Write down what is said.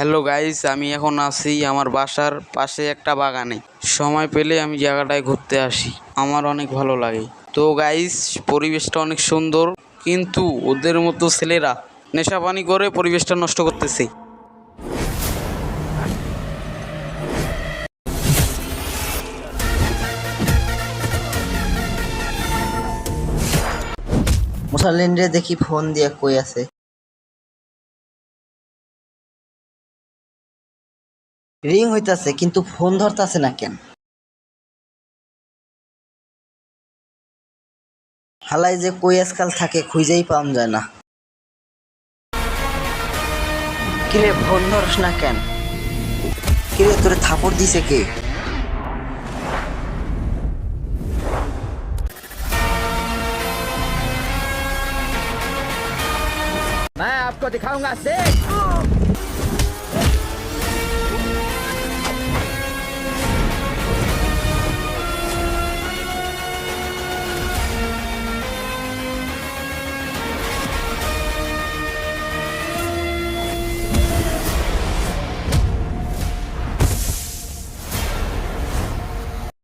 Hello guys, আমি এখন আছি আমার বাসার পাশে একটা বাগানে। সময় পেলে আমি জায়গাটায় ঘুরতে আসি, আমার অনেক ভালো লাগে। তো গাইস, পরিবেশটা অনেক সুন্দর, কিন্তু ওদের মতো ছেলেরা নেশা পানি করে পরিবেশটা নষ্ট করতেছে। মুসাল্লিন রে দেখি ফোন দিয়া কই আছে। রিং হইতাছে কিন্তু ফোন ধরতাছে না কেন? হালাই যে কই আজকাল থাকে খুঁজেই পাওয়া যায় না। কিরে ফোন ধরস না কেন? কিরে তোরে থাপড় দিছে কে? मैं आपको दिखाऊंगा शेख।